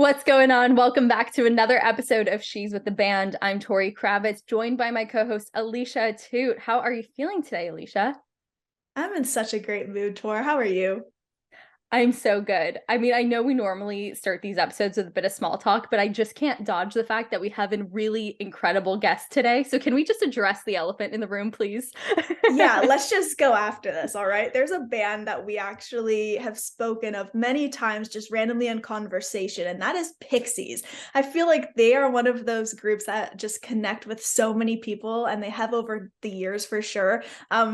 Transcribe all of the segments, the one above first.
What's going on? Welcome back to another episode of She's with the Band. I'm Tori Kravitz, joined by my co-host Alicia Atout. How are you feeling today, Alicia? I'm in such a great mood, Tor. How are you? I'm so good. I mean, I know we normally start these episodes with a bit of small talk, but I just can't dodge the fact that we have a really incredible guest today. So can we just address the elephant in the room, please? Yeah, let's just go after this, all right? There's a band that we actually have spoken of many times just randomly in conversation, and that is Pixies. I feel like they are one of those groups that just connect with so many people, and they have over the years for sure.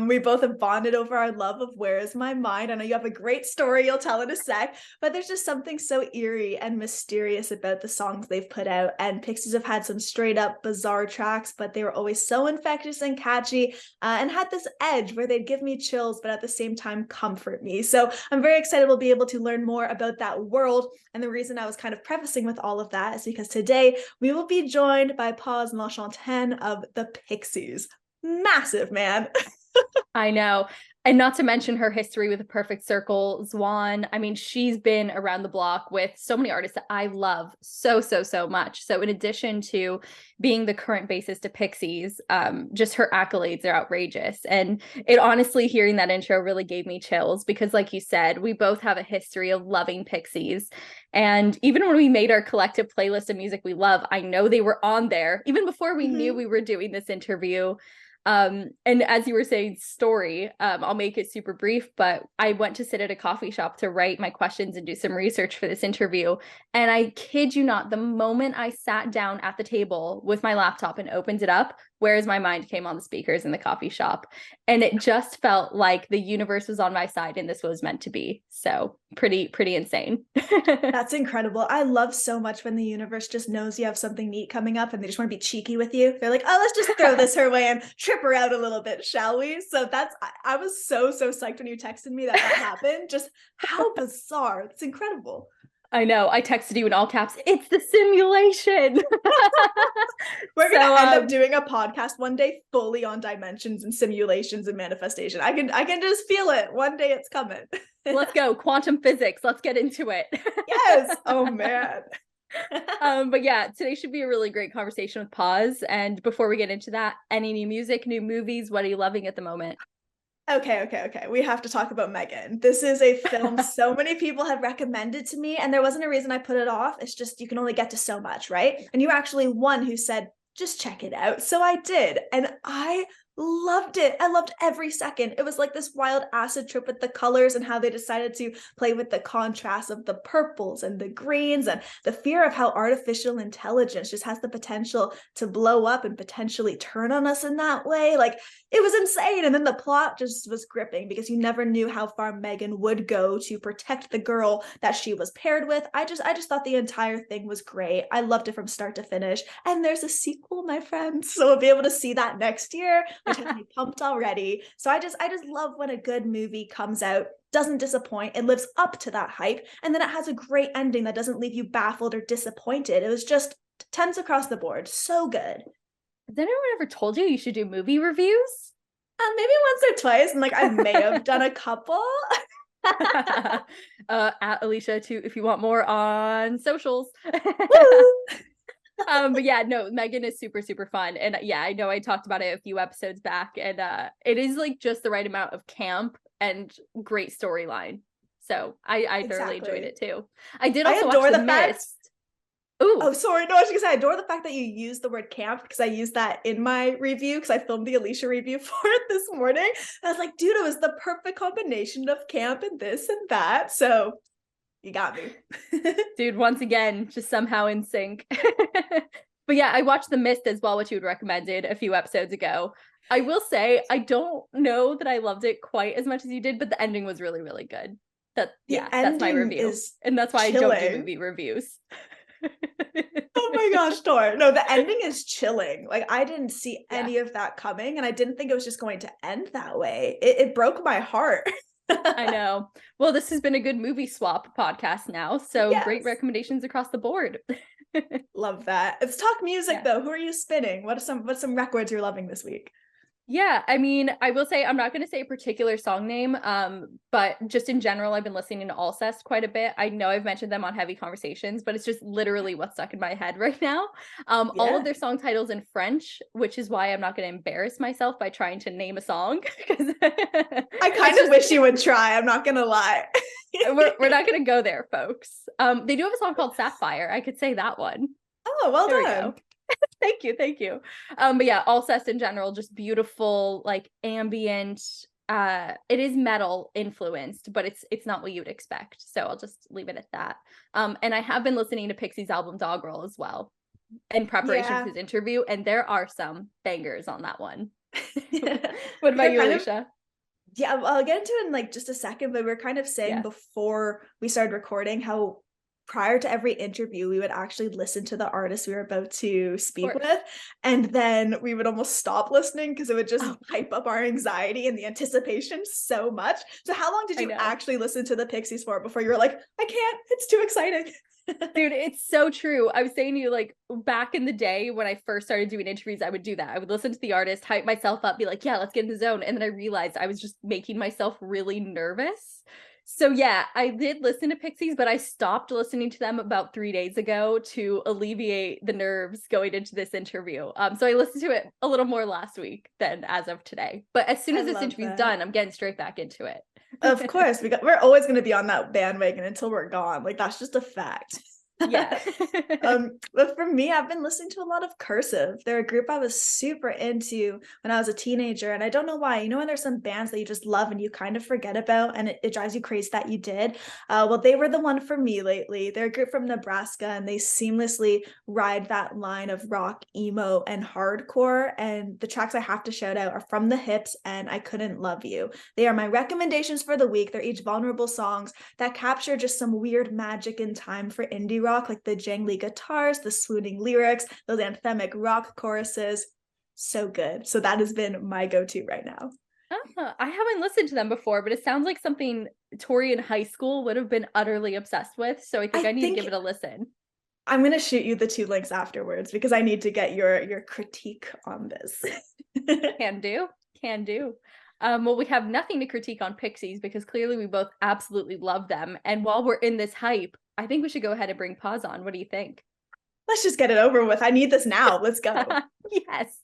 We both have bonded over our love of Where Is My Mind? I know you have a great story you'll tell in a sec, but there's just something so eerie and mysterious about the songs they've put out, and Pixies have had some straight up bizarre tracks, but they were always so infectious and catchy, and had this edge where they'd give me chills, but at the same time comfort me. So I'm very excited we'll be able to learn more about that world. And the reason I was kind of prefacing with all of that is because today we will be joined by Paz Lenchantin of the Pixies. Massive, man. I know. And not to mention her history with the Perfect Circle, Zwan. I mean, she's been around the block with so many artists that I love so much. So in addition to being the current bassist of Pixies, just her accolades are outrageous. And it honestly, hearing that intro really gave me chills because like you said, we both have a history of loving Pixies. And even when we made our collective playlist of music we love, I know they were on there even before we knew we were doing this interview. And as you were saying, story, I'll make it super brief, but I went to sit at a coffee shop to write my questions and do some research for this interview. And I kid you not, the moment I sat down at the table with my laptop and opened it up, Where Is My Mind came on the speakers in the coffee shop. And it just felt like the universe was on my side and this was meant to be. So pretty insane. That's incredible. I love so much when the universe just knows you have something neat coming up and they just want to be cheeky with you. They're like, oh, let's just throw this her way and trip her out a little bit, shall we? So I was so psyched when you texted me that happened. Just how bizarre. It's incredible. I know. I texted you in all caps. It's the simulation. We're gonna end up doing a podcast one day fully on dimensions and simulations and manifestation. I can just feel it. One day it's coming. Let's go. Quantum physics. Let's get into it. Yes. Oh man. But yeah, today should be a really great conversation with Paz. And before we get into that, any new music, new movies? What are you loving at the moment? Okay. We have to talk about Megan. This is a film so many people have recommended to me, and there wasn't a reason I put it off. It's just you can only get to so much, right? And you were actually one who said, just check it out. So I did, and I loved it. I loved every second. It was like this wild acid trip with the colors and how they decided to play with the contrast of the purples and the greens and the fear of how artificial intelligence just has the potential to blow up and potentially turn on us in that way. Like, it was insane. And then the plot just was gripping because you never knew how far Megan would go to protect the girl that she was paired with. I just thought the entire thing was great. I loved it from start to finish. And there's a sequel, my friends. So we'll be able to see that next year, which has me pumped already. So I just love when a good movie comes out, doesn't disappoint, it lives up to that hype, and then it has a great ending that doesn't leave you baffled or disappointed. It was just 10s across the board. So good. Has anyone ever told you should do movie reviews? Maybe once or twice, and like I may have done a couple. At Alicia too, if you want more on socials. But yeah, no, Megan is super fun. And yeah, I know I talked about it a few episodes back, and it is like just the right amount of camp and great storyline. So I thoroughly enjoyed it too. I did also watch The Mist. Ooh. Oh, sorry. No, I was gonna say I adore the fact that you use the word camp because I used that in my review because I filmed the Alicia review for it this morning. And I was like, dude, it was the perfect combination of camp and this and that. So you got me. Dude, once again, just somehow in sync. But yeah, I watched The Mist as well, which you had recommended a few episodes ago. I will say, I don't know that I loved it quite as much as you did, but the ending was really good. That's my review. And that's why chilling. I don't do movie reviews. Oh my gosh, Tor. No, the ending is chilling. Like, I didn't see any of that coming, and I didn't think it was just going to end that way. It broke my heart. I know. Well, this has been a good movie swap podcast now, so great recommendations across the board. Love that. Let's talk music though. Who are you spinning? What's some records you're loving this week? Yeah, I mean, I will say I'm not going to say a particular song name, but just in general, I've been listening to Alcest quite a bit. I know I've mentioned them on Heavy Conversations, but it's just literally what's stuck in my head right now. All of Yeah. their song titles in French, which is why I'm not going to embarrass myself by trying to name a song because I kind it's of just wish you would try. I'm not gonna lie. we're not going to go there, folks. They do have a song called Sapphire. I could say that one. Oh, well There we done. go. Thank you, thank you. But yeah, Alcest in general, just beautiful, like ambient. It is metal influenced, but it's not what you'd expect. So I'll just leave it at that. And I have been listening to Pixies album Doggerel as well in preparation for Yeah. this interview, and there are some bangers on that one. What about We're you, kind of Alicia? Yeah, well, I'll get into it in like just a second, but we're kind of saying Yeah, before we started recording how prior to every interview, we would actually listen to the artist we were about to of speak course. with. And then we would almost stop listening because it would just Oh, hype up our anxiety and the anticipation so much. So, how long did I you know. actually listen to the Pixies for before you were like, I can't, it's too exciting? Dude, it's so true. I was saying to you, like, back in the day when I first started doing interviews, I would do that. I would listen to the artist, hype myself up, be like, yeah, let's get in the zone. And then I realized I was just making myself really nervous. So, yeah, I did listen to Pixies, but I stopped listening to them about 3 days ago to alleviate the nerves going into this interview. So I listened to it a little more last week than as of today. But as soon I as this love interview's that. done, I'm getting straight back into it. Of course, we're always going to be on that bandwagon until we're gone. Like, that's just a fact. Yeah. But for me, I've been listening to a lot of Cursive. They're a group I was super into when I was a teenager, and I don't know why. You know, when there's some bands that you just love and you kind of forget about, and it drives you crazy that you did. Well, they were the one for me lately. They're a group from Nebraska, and they seamlessly ride that line of rock, emo, and hardcore. And the tracks I have to shout out are From the Hips and I Couldn't Love You. They are my recommendations for the week. They're each vulnerable songs that capture just some weird magic in time for indie rock, like the jangly guitars, the swooning lyrics, those anthemic rock choruses. So good. So that has been my go-to right now. I haven't listened to them before, but it sounds like something Tori in high school would have been utterly obsessed with. So I think I I need to think give it a listen. I'm gonna shoot you the two links afterwards because I need to get your critique on this. Can do, can do. Well, we have nothing to critique on Pixies because clearly we both absolutely love them. And while we're in this hype, I think we should go ahead and bring Paz on. What do you think? Let's just get it over with. I need this now. Let's go. Yes.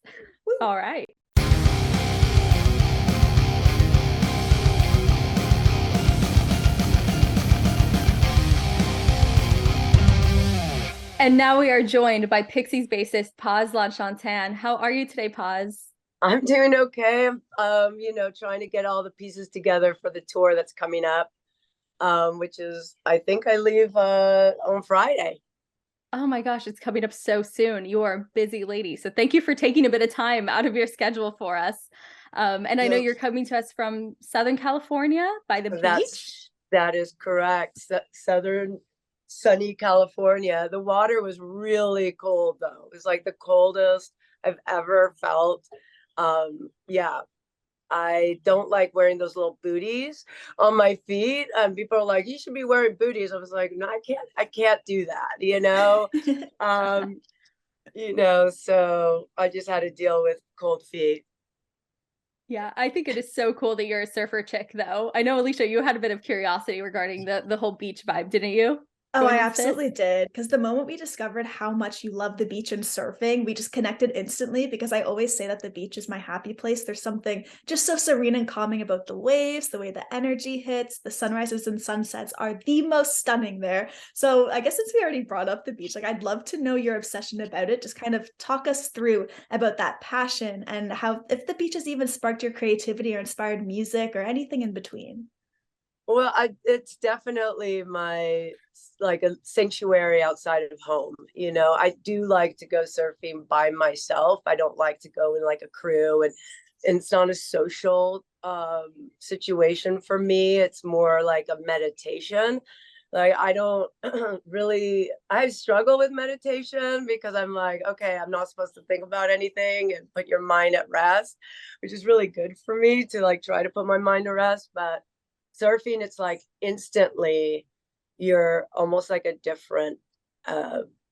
Woo. All right. And now we are joined by Pixies bassist Paz Lenchantin. How are you today, Paz? I'm doing okay. Trying to get all the pieces together for the tour that's coming up, which is, I think I leave on Friday. Oh my gosh, it's coming up so soon. You are a busy lady. So thank you for taking a bit of time out of your schedule for us. And I know you're coming to us from Southern California by the beach. That is correct. Southern sunny California. The water was really cold though. It was like the coldest I've ever felt. Yeah, I don't like wearing those little booties on my feet. And people are like, you should be wearing booties. I was like, no, I can't do that, so I just had to deal with cold feet. Yeah, I think it is so cool that you're a surfer chick though. I know, Alicia, you had a bit of curiosity regarding the whole beach vibe, didn't you? Oh, I Going into absolutely this? did. Because the moment we discovered how much you love the beach and surfing, we just connected instantly. Because I always say that the beach is my happy place. There's something just so serene and calming about the waves, the way the energy hits, the sunrises and sunsets are the most stunning there. So I guess since we already brought up the beach, like I'd love to know your obsession about it. Just kind of talk us through about that passion and how if the beach has even sparked your creativity or inspired music or anything in between. Well, it's definitely like a sanctuary outside of home. I do like to go surfing by myself. I don't like to go in like a crew, and it's not a social situation for me. It's more like a meditation. Like I don't I struggle with meditation because I'm like, okay, I'm not supposed to think about anything and put your mind at rest, which is really good for me to like try to put my mind to rest. But surfing, it's like instantly you're almost like a different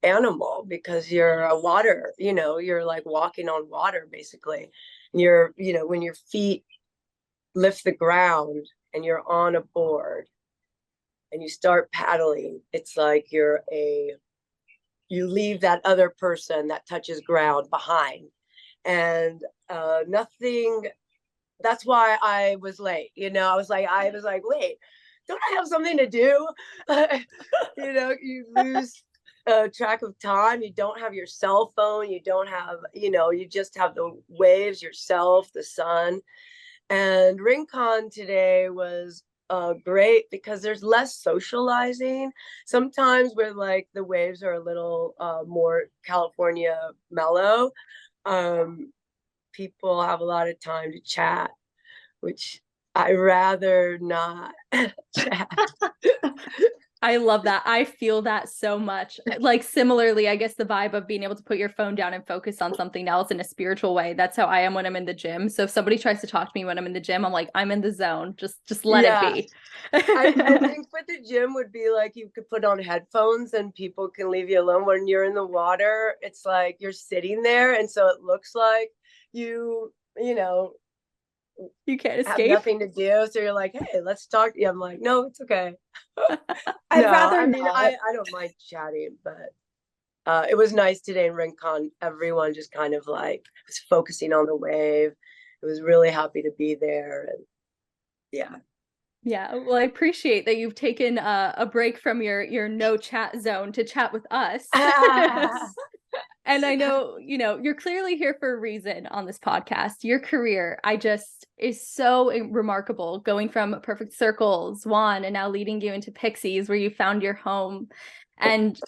animal because you're a water, you're like walking on water basically. when your feet lift the ground and you're on a board and you start paddling, it's like you leave that other person that touches ground behind. And nothing, that's why I was late. I was like, wait, don't I have something to do? You lose track of time. You don't have your cell phone. You don't have, you just have the waves, yourself, the sun. And Rincon today was great because there's less socializing. Sometimes where like the waves are a little more California mellow, people have a lot of time to chat, which I rather not chat. I love that. I feel that so much. Like similarly, I guess the vibe of being able to put your phone down and focus on something else in a spiritual way. That's how I am when I'm in the gym. So if somebody tries to talk to me when I'm in the gym, I'm like, I'm in the zone. Just let it be. I think with the gym would be like you could put on headphones and people can leave you alone. When you're in the water, it's like you're sitting there. And so it looks like you can't escape. Have nothing to do. So you're like, hey, let's talk. Yeah, I'm like, no, it's okay. I'd rather not. I don't mind chatting, but it was nice today in Rincon. Everyone just kind of like was focusing on the wave. It was really happy to be there. And yeah. Yeah, well, I appreciate that you've taken a break from your no chat zone to chat with us. And I know, you're clearly here for a reason on this podcast. Your career, is so remarkable, going from Perfect Circle, Swan, and now leading you into Pixies, where you found your home. And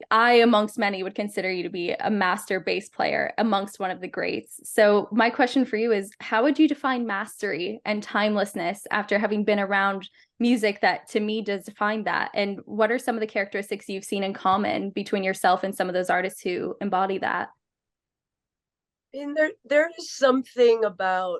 I, amongst many, would consider you to be a master bass player, amongst one of the greats. So my question for you is, how would you define mastery and timelessness after having been around music that to me does define that? And what are some of the characteristics you've seen in common between yourself and some of those artists who embody that? And there is something about,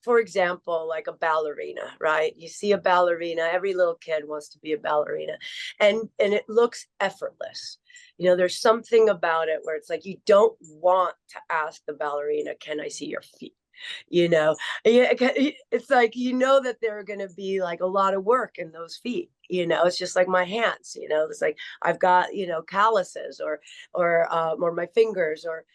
for example, like a ballerina, right? You see a ballerina, every little kid wants to be a ballerina, and it looks effortless. There's something about it where it's like you don't want to ask the ballerina, can I see your feet? It's like that there are going to be like a lot of work in those feet. It's just like my hands. It's like I've got calluses or my fingers, or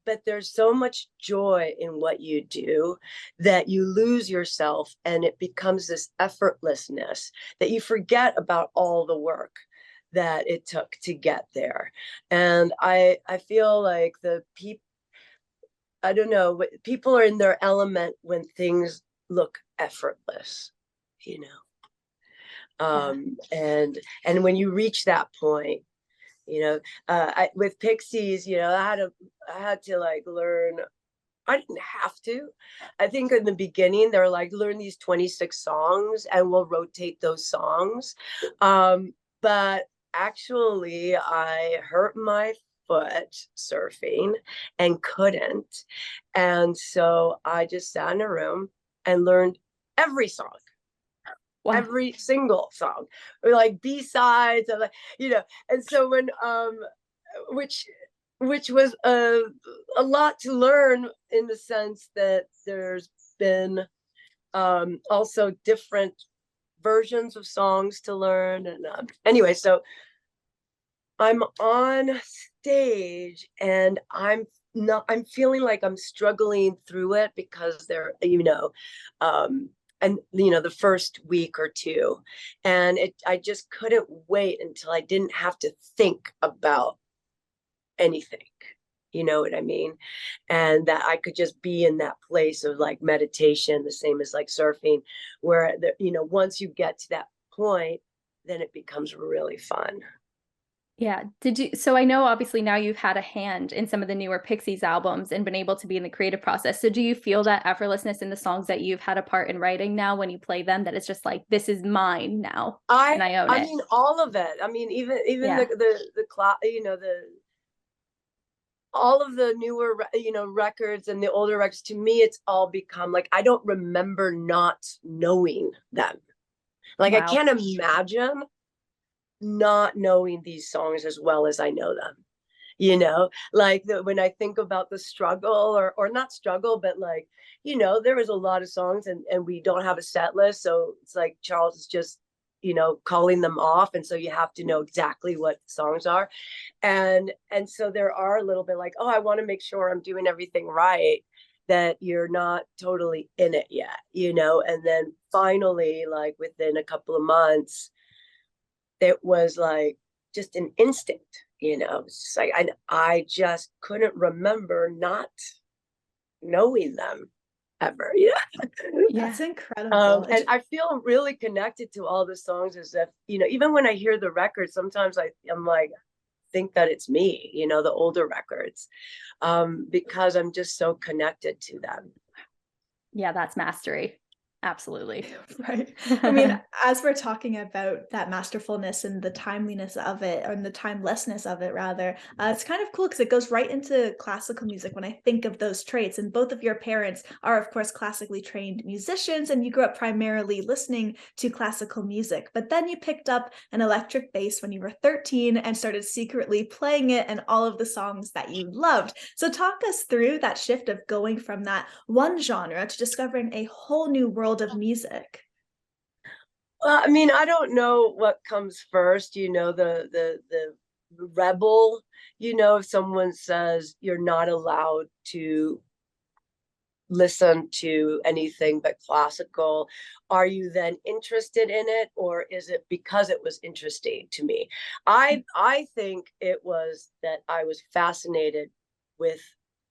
but there's so much joy in what you do that you lose yourself, and it becomes this effortlessness that you forget about all the work that it took to get there. And I feel like I don't know, people are in their element when things look effortless, and when you reach that point, with Pixies, I had to like learn. I didn't have to. I think in the beginning they were like, learn these 26 songs and we'll rotate those songs. But actually I hurt my foot surfing and couldn't. And so I just sat in a room and learned every song. Wow. Every single song, or like B-sides, or like, and so when which was a lot to learn, in the sense that there's been also different versions of songs to learn. And anyway, so I'm on stage and I'm feeling like I'm struggling through it, because they're and the first week or two, and I just couldn't wait until I didn't have to think about anything, you know what I mean? And that I could just be in that place of like meditation, the same as like surfing, where once you get to that point, then it becomes really fun. Yeah. So I know obviously now you've had a hand in some of the newer Pixies albums and been able to be in the creative process. So do you feel that effortlessness in the songs that you've had a part in writing now, when you play them, that it's just like, this is mine now and I own it? I mean, all of it. I mean, even all of the newer, records and the older records, to me, it's all become like, I don't remember not knowing them. Like, wow. I can't imagine not knowing these songs as well as I know them. you know, like when I think about the struggle or not struggle, but like, you know, there was a lot of songs and we don't have a set list. So it's like Charles is just, you know, calling them off. And so you have to know exactly what the songs are. And so there are a little bit like, oh, I want to make sure I'm doing everything right, that you're not totally in it yet, you know. And then finally, like within a couple of months, it was like just an instinct, you know. It's just like I just couldn't remember not knowing them ever. Yeah. That's incredible. And I feel really connected to all the songs, as if, you know, even when I hear the record, sometimes I'm like, think that it's me, you know, the older records, because I'm just so connected to them. Yeah, that's mastery. Absolutely. Right. I mean, as we're talking about that masterfulness and the timeliness of it, or the timelessness of it, rather, it's kind of cool because it goes right into classical music when I think of those traits. And both of your parents are, of course, classically trained musicians, and you grew up primarily listening to classical music. But then you picked up an electric bass when you were 13 and started secretly playing it and all of the songs that you loved. So talk us through that shift of going from that one genre to discovering a whole new world of music. Well, I mean, I don't know what comes first, you know, the rebel, you know, if someone says you're not allowed to listen to anything but classical, are you then interested in it, or is it because it was interesting to me? I think it was that I was fascinated with,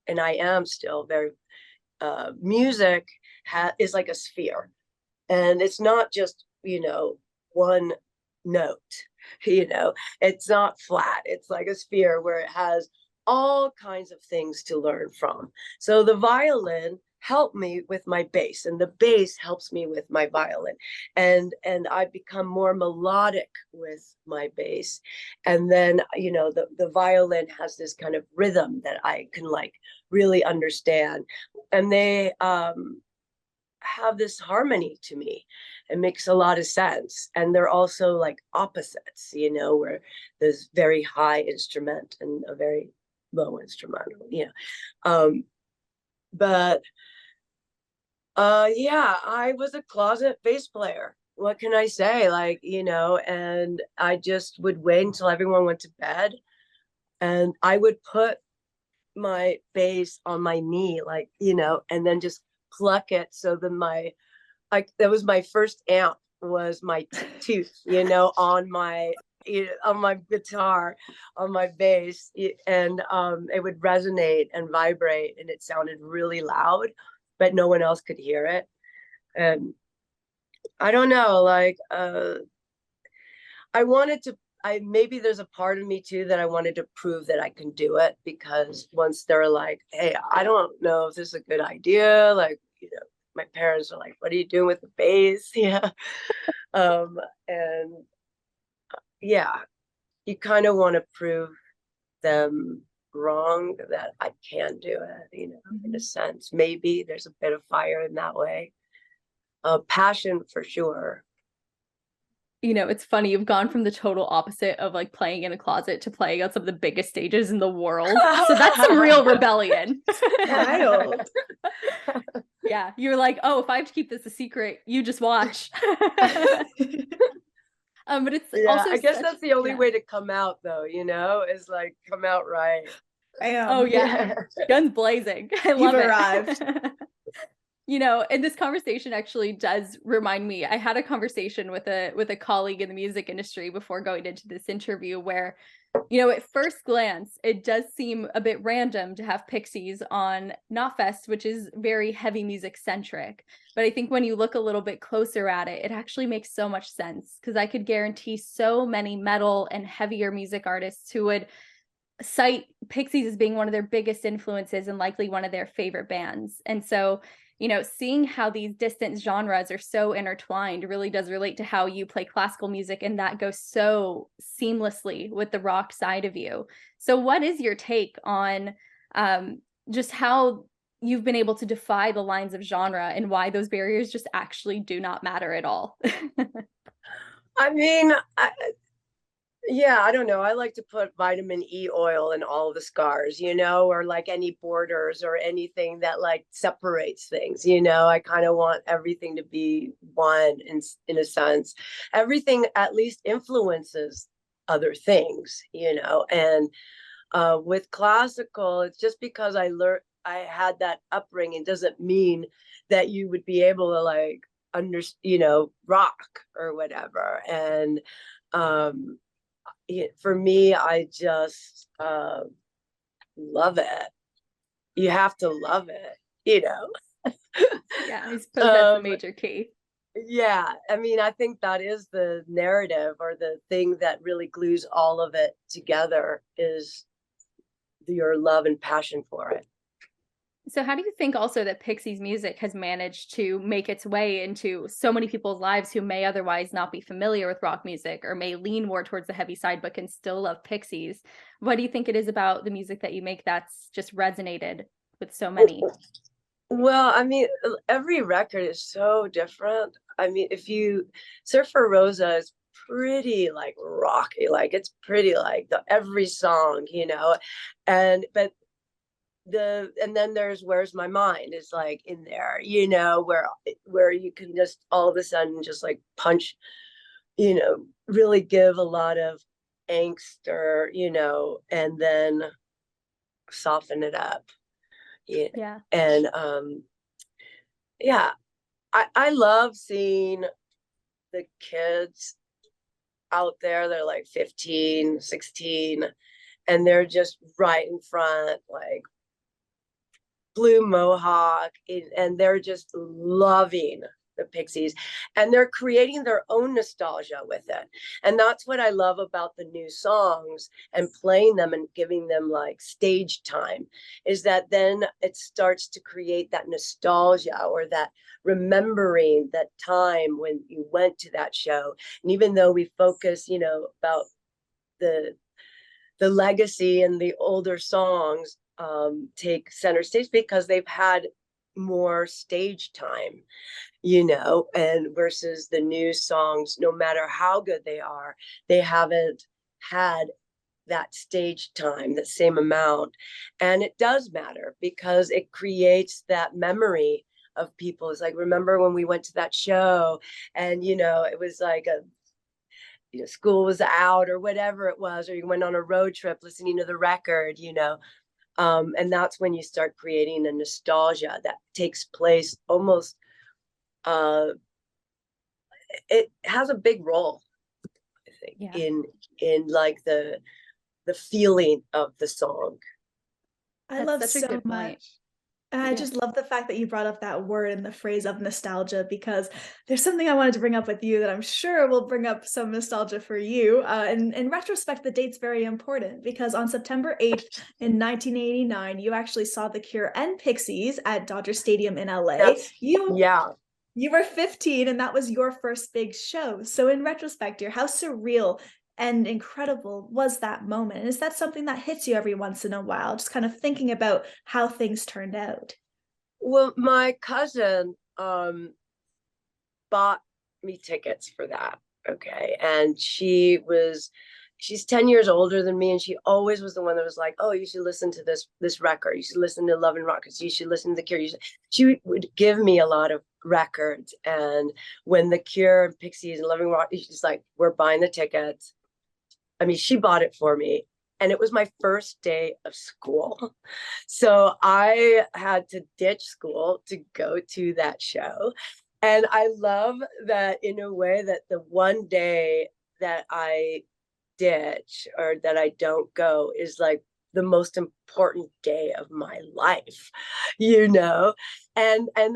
and I am still very, music is like a sphere. And it's not just, you know, one note, you know, it's not flat. It's like a sphere where it has all kinds of things to learn from. So the violin helped me with my bass, and the bass helps me with my violin. And I've become more melodic with my bass. And then, you know, the violin has this kind of rhythm that I can like really understand. And they have this harmony to me. It makes a lot of sense. And they're also like opposites, you know, where there's very high instrument and a very low instrumental, you know. But yeah, I was a closet bass player. What can I say? Like, you know, and I just would wait until everyone went to bed, and I would put my bass on my knee, like, you know, and then just pluck it. So then that was my first amp, was my tooth, you know, on my guitar, on my bass, and it would resonate and vibrate, and it sounded really loud, but no one else could hear it. And I don't know, like, maybe there's a part of me too that I wanted to prove that I can do it, because once they're like, hey, I don't know if this is a good idea, like, you know, my parents are like, what are you doing with the bass? Yeah. And yeah, you kind of want to prove them wrong that I can do it, you know, in a sense. Maybe there's a bit of fire in that way. Passion for sure. You know, it's funny, you've gone from the total opposite of like playing in a closet to playing on some of the biggest stages in the world. So that's some real rebellion. Wild. Yeah, you're like, oh, if I have to keep this a secret, you just watch. But it's also, I guess that's the only way to come out, though, you know, is like come out right. Oh yeah, guns blazing. I love it. Arrived. You know, and this conversation actually does remind me, I had a conversation with a colleague in the music industry before going into this interview where, you know, at first glance, it does seem a bit random to have Pixies on Knotfest, which is very heavy music centric. But I think when you look a little bit closer at it, it actually makes so much sense, because I could guarantee so many metal and heavier music artists who would cite Pixies as being one of their biggest influences and likely one of their favorite bands. And so, you know, seeing how these distant genres are so intertwined really does relate to how you play classical music, and that goes so seamlessly with the rock side of you. So what is your take on just how you've been able to defy the lines of genre and why those barriers just actually do not matter at all? I mean, Yeah, I don't know. I like to put vitamin E oil in all the scars, or like any borders or anything that like separates things, I kind of want everything to be one in a sense. Everything at least influences other things, and with classical, it's just because I had that upbringing doesn't mean that you would be able to like rock or whatever. And um for me, I just love it. You have to love it. Yeah, I suppose that's the major key. Yeah, I mean, I think that is the narrative, or the thing that really glues all of it together, is your love and passion for it. So how do you think also that Pixies music has managed to make its way into so many people's lives who may otherwise not be familiar with rock music or may lean more towards the heavy side but can still love Pixies? What do you think it is about the music that you make that's just resonated with so many? Well, I mean, every record is so different. I mean, if you Surfer Rosa is pretty like rocky, like it's pretty like every song, and but and then there's Where's My Mind is like in there, where you can just all of a sudden just like punch, really give a lot of angst, or and then soften it up. Yeah. And yeah, I love seeing the kids out there. They're like 15, 16, and they're just right in front, like blue mohawk, and they're just loving the Pixies, and they're creating their own nostalgia with it. And that's what I love about the new songs and playing them and giving them like stage time, is that then it starts to create that nostalgia, or that remembering that time when you went to that show. And even though we focus, about the legacy and the older songs, take center stage because they've had more stage time, and versus the new songs, no matter how good they are, they haven't had that stage time, the same amount. And it does matter because it creates that memory of people. It's like, remember when we went to that show, and it was like school was out or whatever it was, or you went on a road trip listening to the record, and that's when you start creating a nostalgia that takes place almost, it has a big role, I think, Yeah. in like the feeling of the song. I love That's such a so good point. much. And I Yeah. just love the fact that you brought up that word and the phrase of nostalgia, because there's something I wanted to bring up with you that I'm sure will bring up some nostalgia for you. And in retrospect, the date's very important because on September 8th in 1989, you actually saw The Cure and Pixies at Dodger Stadium in LA. You were 15 and that was your first big show. So in retrospect, how surreal and incredible was that moment? And is that something that hits you every once in a while, just kind of thinking about how things turned out? Well, my cousin bought me tickets for that. Okay. And she's 10 years older than me, and she always was the one that was like, oh, you should listen to this record, you should listen to Love and Rockets, you should listen to The Cure. She would give me a lot of records. And when The Cure and Pixies and Love and Rockets, she's like, we're buying the tickets. I mean, she bought it for me, and it was my first day of school. So I had to ditch school to go to that show. And I love that, in a way, that the one day that I ditch, or that I don't go, is like the most important day of my life, and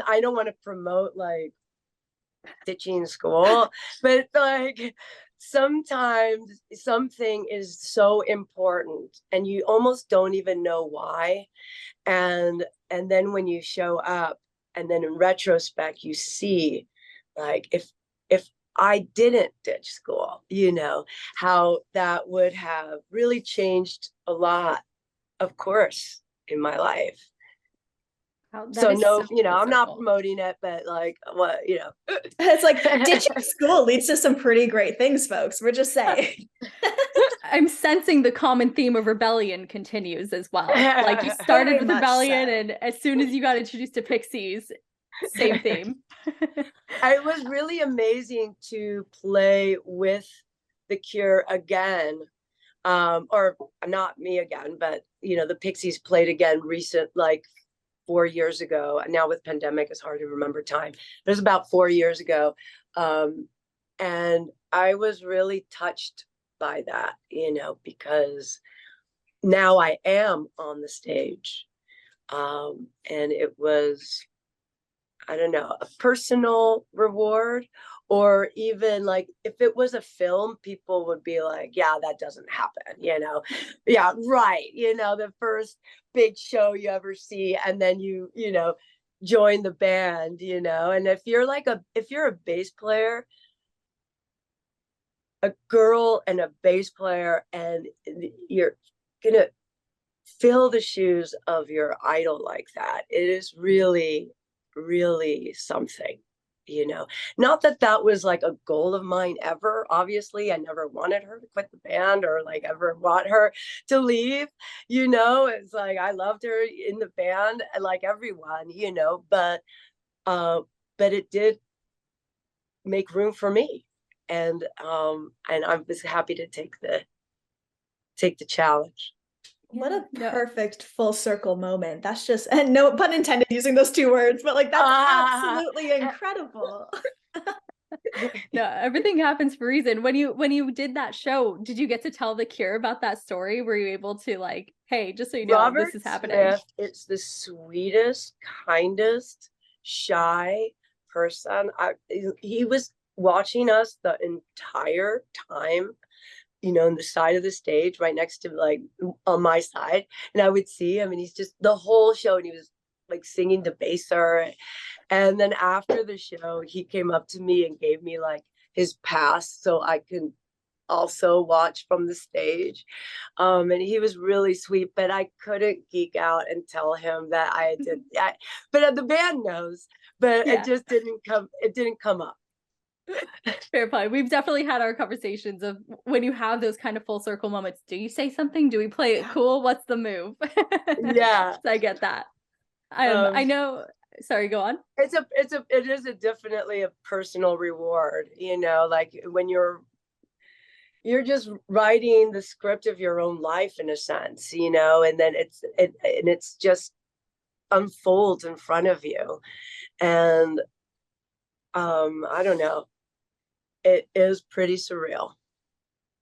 I don't want to promote like ditching school, but like sometimes something is so important and you almost don't even know why. And then when you show up, and then in retrospect you see, like, if I didn't ditch school, how that would have really changed a lot, of course, in my life. Wow, that So is no, so full I'm not circle. promoting it, but like what, It's like ditching school leads to some pretty great things, folks. We're just saying. I'm sensing the common theme of rebellion continues as well. Like you started Very with much rebellion, so. and as soon as you got introduced to Pixies, same theme. It was really amazing to play with The Cure again. Or not me again, but the Pixies played again like 4 years ago. And now with pandemic, it's hard to remember time. It was about 4 years ago. And I was really touched by that, because now I am on the stage. And it was, I don't know, a personal reward, or even like if it was a film, people would be like, yeah, that doesn't happen, yeah, right, the first big show you ever see, and then you join the band, and if you're a bass player, a girl and a bass player, and you're gonna fill the shoes of your idol like that, it is really, really something. Not that was like a goal of mine ever. Obviously, I never wanted her to quit the band or like ever want her to leave. It's like I loved her in the band, like everyone, but it did make room for me, and I was happy to take the challenge. What a perfect full circle moment. That's just, and no pun intended using those two words, but like that's absolutely incredible. No, everything happens for a reason. When you did that show, did you get to tell The Cure about that story? Were you able to like, hey, just so you know, Robert this is happening? Smith, it's the sweetest, kindest, shy person. He was watching us the entire time, in the side of the stage right next to like on my side, and I would see him, and he's just the whole show, and he was like singing to Baser, and then after the show he came up to me and gave me like his pass so I can also watch from the stage, and he was really sweet, but I couldn't geek out and tell him that I did that, but the band knows, but it just didn't come up. Fair play. We've definitely had our conversations of when you have those kind of full circle moments. Do you say something? Do we play it cool? What's the move? Yeah, so I get that. I know. Sorry, go on. It is definitely a personal reward. Like when you're just writing the script of your own life in a sense, and then it's just unfolds in front of you, and I don't know. It is pretty surreal.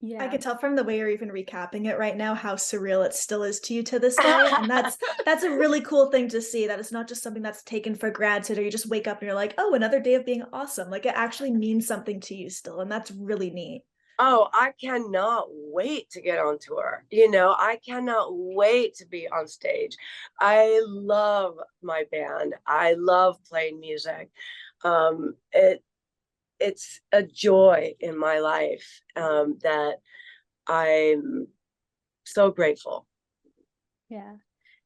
Yeah. I can tell from the way you're even recapping it right now how surreal it still is to you to this day. And that's a really cool thing to see, that it's not just something that's taken for granted, or you just wake up and you're like, oh, another day of being awesome. Like it actually means something to you still. And that's really neat. Oh, I cannot wait to get on tour. I cannot wait to be on stage. I love my band. I love playing music. It's a joy in my life, that I'm so grateful. Yeah.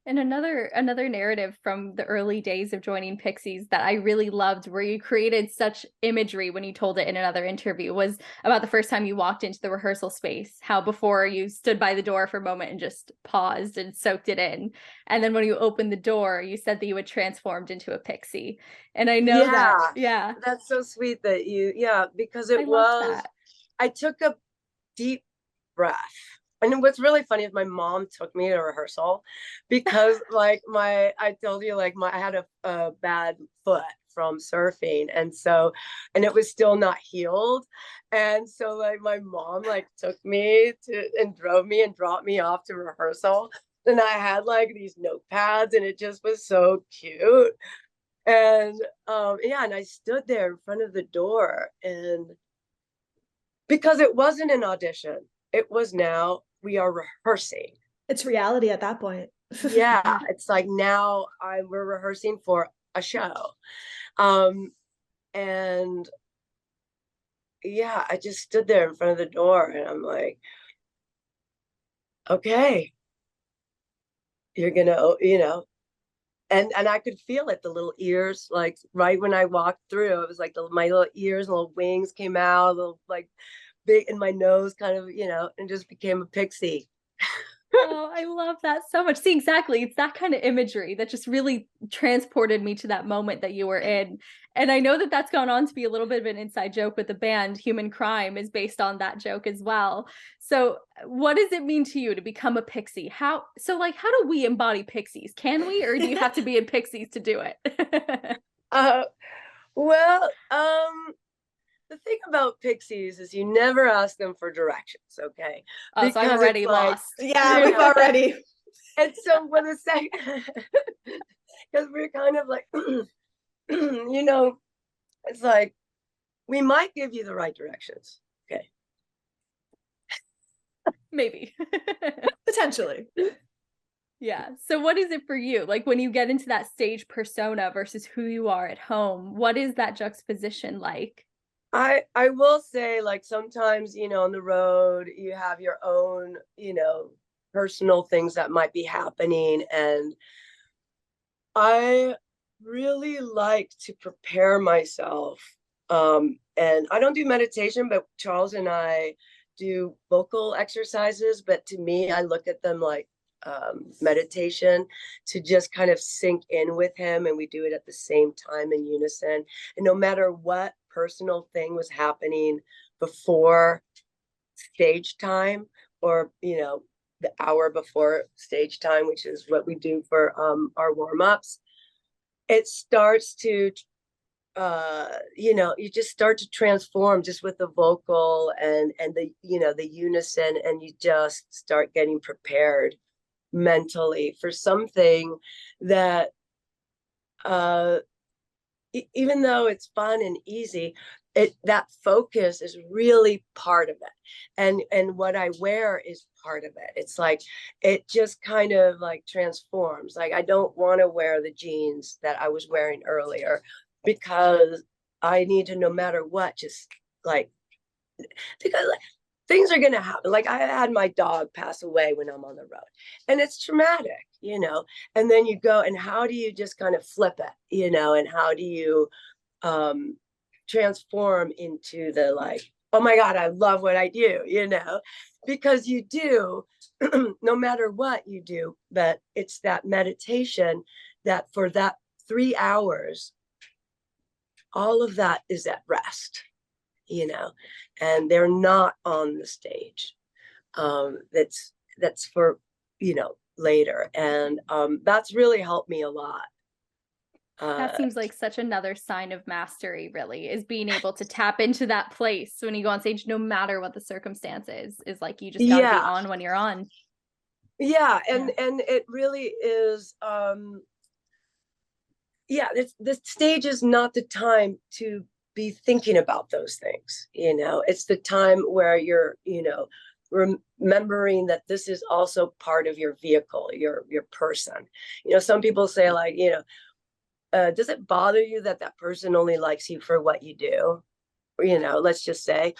And another narrative from the early days of joining Pixies that I really loved, where you created such imagery when you told it in another interview, was about the first time you walked into the rehearsal space, how before you stood by the door for a moment and just paused and soaked it in. And then when you opened the door, you said that you had transformed into a Pixie. And I know that's so sweet that because I took a deep breath. And what's really funny is my mom took me to rehearsal because like I told you, like I had a bad foot from surfing. And it was still not healed. And so like my mom like took me and drove me and dropped me off to rehearsal. And I had like these notepads, and it just was so cute. And and I stood there in front of the door, and because it wasn't an audition, it was now we are rehearsing. It's reality at that point. Yeah, it's like now we're rehearsing for a show. And I just stood there in front of the door, and I'm like, okay, you're gonna, and I could feel it, the little ears, like right when I walked through, it was like my little ears, little wings came out, a little like big, and my nose kind of, and just became a pixie. Oh, I love that so much. See, exactly. It's that kind of imagery that just really transported me to that moment that you were in. And I know that that's gone on to be a little bit of an inside joke with the band. Human Crime is based on that joke as well. So what does it mean to you to become a Pixie? How do we embody Pixies? Can we, or do you have to be in Pixies to do it? Well, the thing about Pixies is you never ask them for directions, okay? Oh, so I'm already lost. Yeah, we've already. And so for the second, because we're kind of like, it's like, we might give you the right directions, okay? Maybe. Potentially. Yeah. So what is it for you? Like when you get into that stage persona versus who you are at home, what is that juxtaposition like? I will say, like, sometimes, on the road, you have your own, personal things that might be happening. And I really like to prepare myself. And I don't do meditation, but Charles and I do vocal exercises. But to me, I look at them like meditation, to just kind of sink in with him. And we do it at the same time in unison. And no matter what personal thing was happening before stage time, or the hour before stage time, which is what we do for our warm-ups, it starts to you just start to transform just with the vocal and the the unison, and you just start getting prepared mentally for something that even though it's fun and easy, that focus is really part of it. And what I wear is part of it. It's like, it just kind of like transforms. Like, I don't want to wear the jeans that I was wearing earlier, because I need to, no matter what, just like, because things are going to happen. Like, I had my dog pass away when I'm on the road, and it's traumatic, and then you go, and how do you just kind of flip it, and how do you transform into the, like, oh my God, I love what I do, because you do, no matter what you do. But it's that meditation that for that 3 hours, all of that is at rest, and they're not on the stage. That's for, later. And that's really helped me a lot. That seems like such another sign of mastery, really, is being able to tap into that place when you go on stage, no matter what the circumstances, is like, you just gotta be on when you're on. Yeah. And it really is, the stage is not the time to be thinking about those things. It's the time where you're, remembering that this is also part of your vehicle, your person. Some people say, like, does it bother you that that person only likes you for what you do? Let's just say,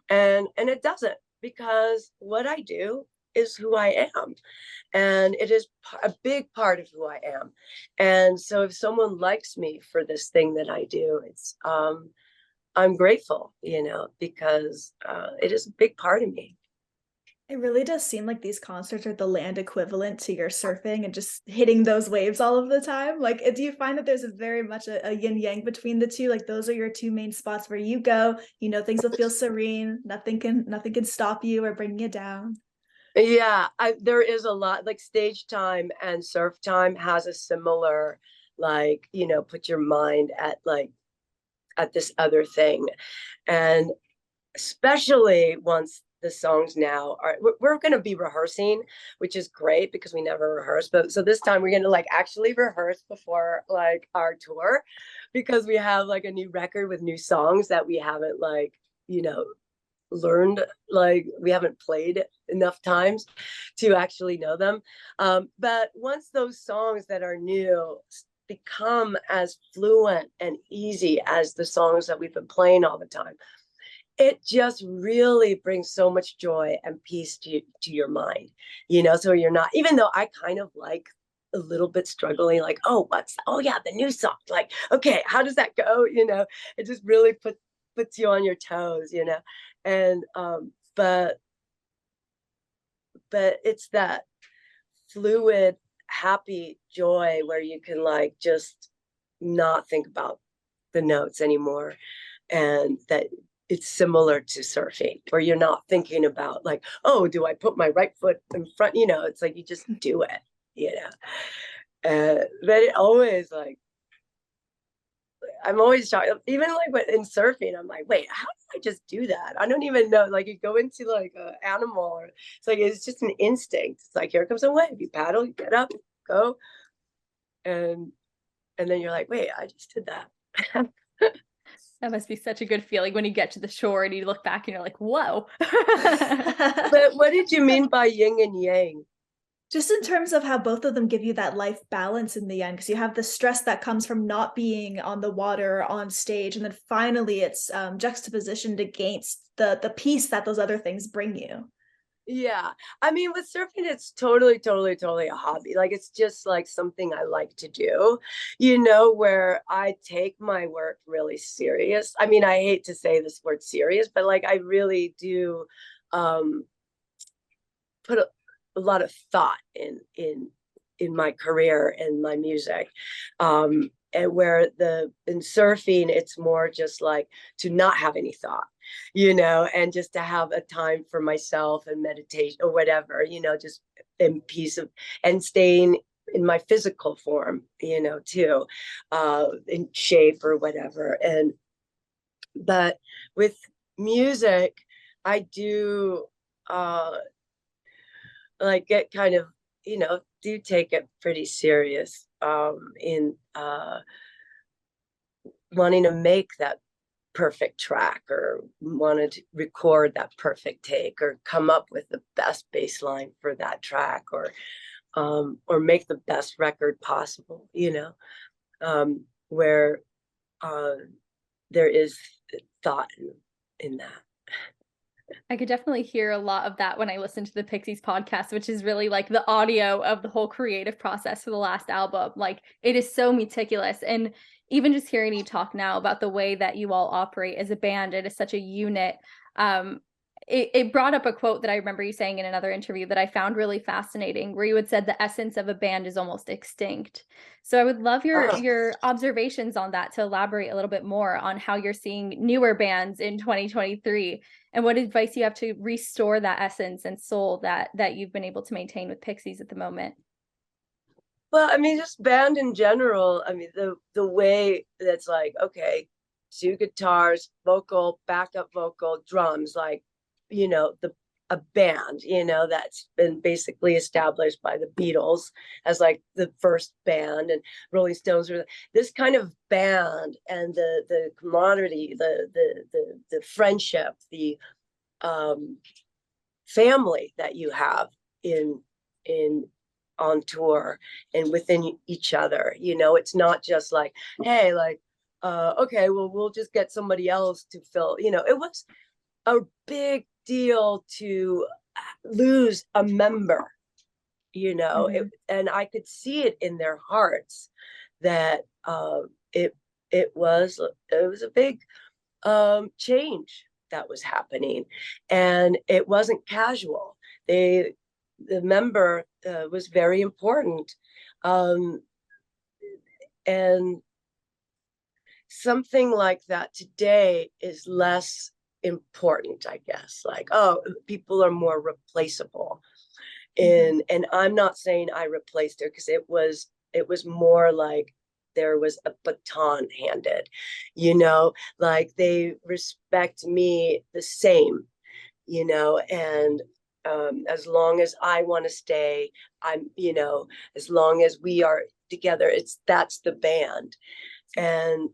and it doesn't, because what I do is who I am, and it is a big part of who I am. And so if someone likes me for this thing that I do, it's I'm grateful, because it is a big part of me. It really does seem like these concerts are the land equivalent to your surfing and just hitting those waves all of the time. Like, do you find that there's very much a yin yang between the two? Like, those are your two main spots where you go, things will feel serene. Nothing can stop you or bring you down. Yeah, there is a lot, like, stage time and surf time has a similar, like, put your mind at, like, at this other thing. And especially once the songs now are, we're going to be rehearsing, which is great because we never rehearse. But so this time we're going to, like, actually rehearse before, like, our tour, because we have, like, a new record with new songs that we haven't, like, learned, like, we haven't played enough times to actually know them. But once those songs that are new become as fluent and easy as the songs that we've been playing all the time, it just really brings so much joy and peace to your mind, so you're not, even though I kind of like a little bit struggling, like, oh, oh yeah, the new song, like, okay, how does that go? It just really puts you on your toes, and but it's that fluid, happy joy where you can like just not think about the notes anymore, and that it's similar to surfing where you're not thinking about like, oh, do I put my right foot in front? It's like you just do it. But it always like, I'm always shocked, even like in surfing, I'm like, wait, how do I just do that? I don't even know. Like you go into like an animal, or it's like, it's just an instinct. It's like, here comes a wave, you paddle, you get up, go, and then you're like, wait, I just did that. That must be such a good feeling when you get to the shore and you look back and you're like, whoa. But what did you mean by yin and yang? Just in terms of how both of them give you that life balance in the end, because you have the stress that comes from not being on the water on stage, and then finally it's juxtapositioned against the peace that those other things bring you. Yeah, I mean, with surfing, it's totally a hobby. Like it's just like something I like to do, where I take my work really serious. I mean, I hate to say this word serious, but like I really do put a lot of thought in my career and my music, and where in surfing it's more just like to not have any thought, and just to have a time for myself and meditation or whatever, just in peace and staying in my physical form, too, in shape or whatever. But with music, I do like get kind of, do take it pretty serious in wanting to make that perfect track, or wanted to record that perfect take, or come up with the best bass line for that track, or make the best record possible, where there is thought in that. I could definitely hear a lot of that when I listen to the Pixies podcast, which is really like the audio of the whole creative process for the last album. Like it is so meticulous. And even just hearing you talk now about the way that you all operate as a band, it is such a unit. It brought up a quote that I remember you saying in another interview that I found really fascinating, where you had said the essence of a band is almost extinct. So I would love your observations on that, to elaborate a little bit more on how you're seeing newer bands in 2023, and what advice you have to restore that essence and soul that you've been able to maintain with Pixies at the moment. Well, I mean, just band in general. I mean, the way that's like, okay, 2 guitars, vocal, backup vocal, drums, like, a band, that's been basically established by the Beatles as like the first band, and Rolling Stones were this kind of band, and the camaraderie, the friendship, the family that you have in on tour and within each other. It's not just like, hey, like, okay, well, we'll just get somebody else to fill. It was a big deal to lose a member, mm-hmm. And I could see it in their hearts that it was a big change that was happening, and it wasn't casual. The member was very important, and something like that today is less important, I guess. Like, oh, people are more replaceable, and I'm not saying I replaced her, because it was more like there was a baton handed, like they respect me the same, and as long as I want to stay, I'm, as long as we are together, that's the band. And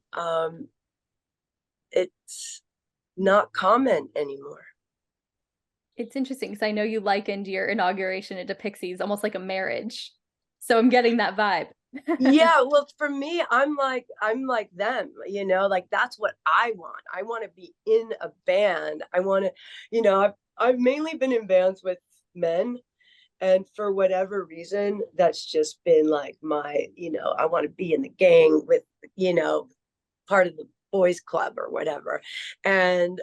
it's not common anymore. It's interesting because I know you likened your inauguration into Pixies almost like a marriage. So I'm getting that vibe. Yeah, well, for me, I'm like them, like that's what I want. I want to be in a band. I want to, I've mainly been in bands with men, And for whatever reason, that's just been like my, I want to be in the gang with, part of the boys club or whatever. And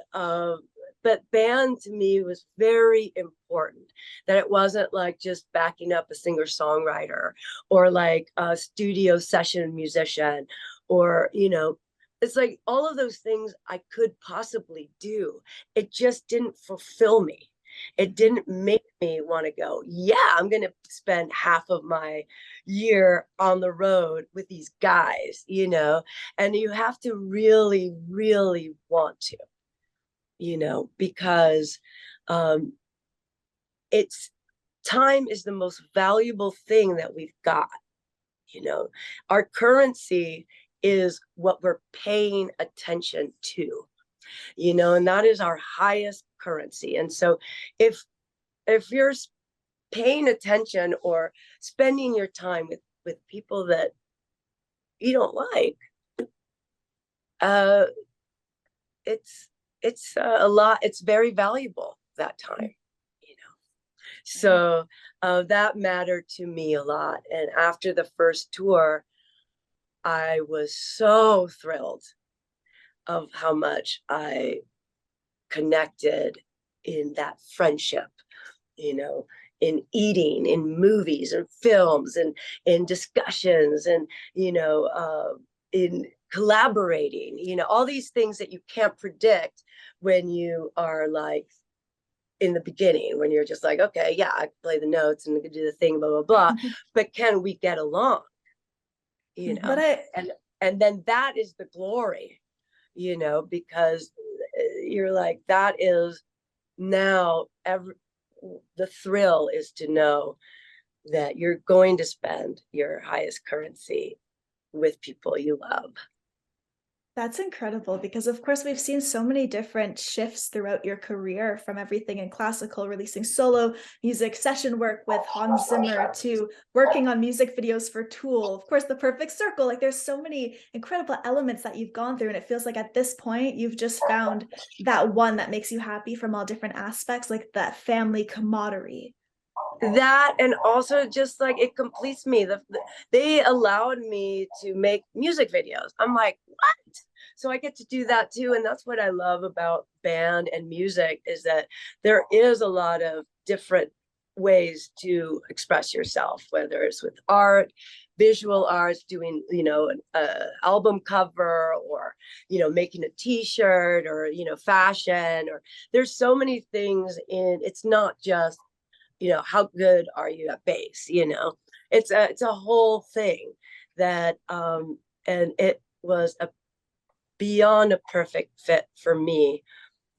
but band to me was very important, that it wasn't like just backing up a singer songwriter or like a studio session musician, or it's like all of those things I could possibly do. It just didn't fulfill me. It didn't make me want to go, yeah, I'm going to spend half of my year on the road with these guys, and you have to really, really want to, because it's time is the most valuable thing that we've got. Our currency is what we're paying attention to, and that is our highest currency. And so if you're paying attention or spending your time with people that you don't like, it's a lot. It's very valuable, that time, so that mattered to me a lot. And after the first tour, I was so thrilled of how much I connected in that friendship, in eating, in movies and films, and in discussions, and in collaborating, all these things that you can't predict when you are like in the beginning, when you're just like, okay, yeah, I play the notes and I can do the thing, blah blah blah. But can we get along? But and then that is the glory, because you're like, that is now the thrill is to know that you're going to spend your highest currency with people you love. That's incredible, because of course we've seen so many different shifts throughout your career, from everything in classical, releasing solo music, session work with Hans Zimmer, to working on music videos for Tool, of course, The Perfect Circle. Like, there's so many incredible elements that you've gone through, and it feels like at this point you've just found that one that makes you happy from all different aspects, like that family camaraderie. That, and also just like it completes me. They allowed me to make music videos. I'm like, what? So I get to do that too. And that's what I love about band and music, is that there is a lot of different ways to express yourself, whether it's with art, visual arts, doing an album cover, or making a t-shirt, or fashion, or there's so many things in. It's not just how good are you at bass? It's a whole thing that, and it was a beyond a perfect fit for me.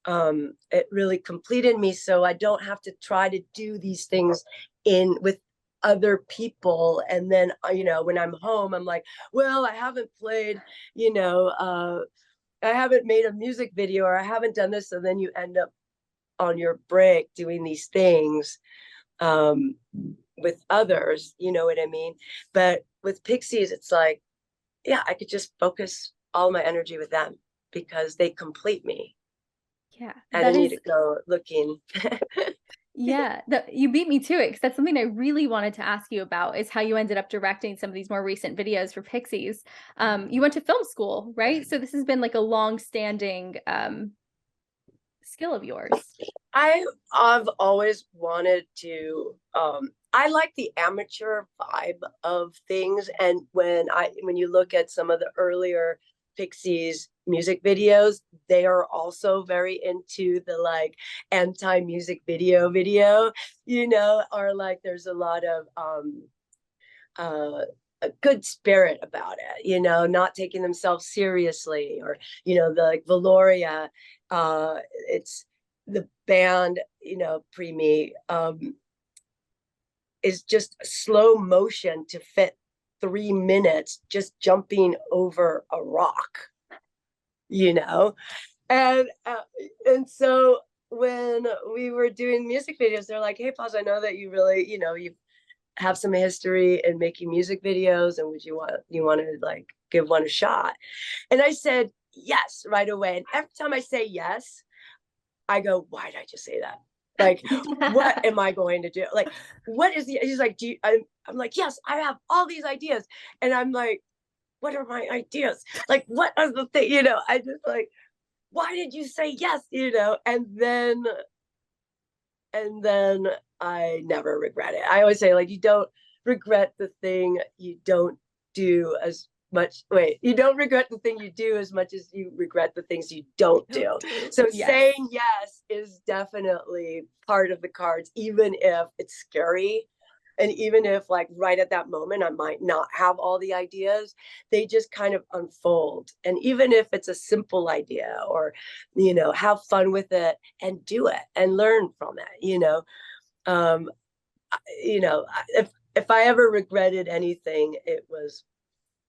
It really completed me, so I don't have to try to do these things with other people. And then, when I'm home, I'm like, well, I haven't played, I haven't made a music video, or I haven't done this. So then you end up on your break doing these things with others, you know what I mean? But with Pixies, it's like, yeah, I could just focus all my energy with them, because they complete me. Yeah, I don't need to go looking. Yeah, you beat me to it, because that's something I really wanted to ask you about, is how you ended up directing some of these more recent videos for Pixies. You went to film school, right? So this has been like a long-standing skill of yours. I've always wanted to, I like the amateur vibe of things. And when you look at some of the earlier Pixies music videos, they are also very into the like anti-music video, or like there's a lot of a good spirit about it, not taking themselves seriously, or the like Valoria, it's the band, pre-me, is just slow motion to fit 3 minutes, just jumping over a rock, and so when we were doing music videos, they're like, hey, Paz, I know that you really, you have some history in making music videos, and would you want to like give one a shot? And I said yes right away. And every time I say yes, I go, why did I just say that? Like, what am I going to do? Like, what is the, he's like, I'm like, yes, I have all these ideas. And I'm like, what are my ideas? Like, what are the thing? I just like, why did you say yes? And then I never regret it. I always say, like, you don't regret the thing you don't do as much. Wait, you don't regret the thing you do as much as you regret the things you don't do. So saying yes is definitely part of the cards, even if it's scary. And even if, like, right at that moment, I might not have all the ideas, they just kind of unfold. And even if it's a simple idea, or, have fun with it and do it and learn from it, if I ever regretted anything, it was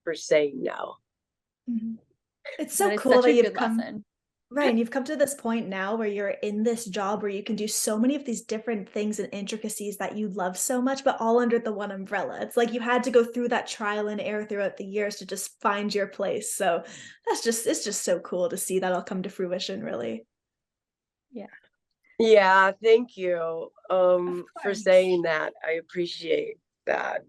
for saying no. Mm-hmm. It's so cool that you've come. Lesson. Right. And you've come to this point now where you're in this job where you can do so many of these different things and intricacies that you love so much, but all under the one umbrella. It's like you had to go through that trial and error throughout the years to just find your place. So it's just so cool to see that all come to fruition, really. Yeah. Yeah. Thank you for saying that. I appreciate that.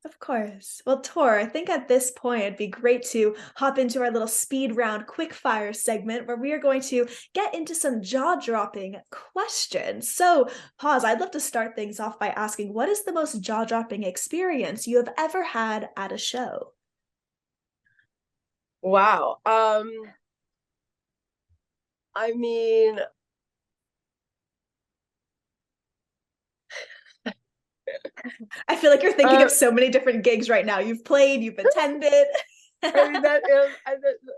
Of course. Well, Tor, I think at this point it'd be great to hop into our little speed round quick fire segment where we are going to get into some jaw-dropping questions. So, Paz, I'd love to start things off by asking, what is the most jaw-dropping experience you have ever had at a show? Wow. I mean, I feel like you're thinking of so many different gigs right now. You've played, you've attended. I mean,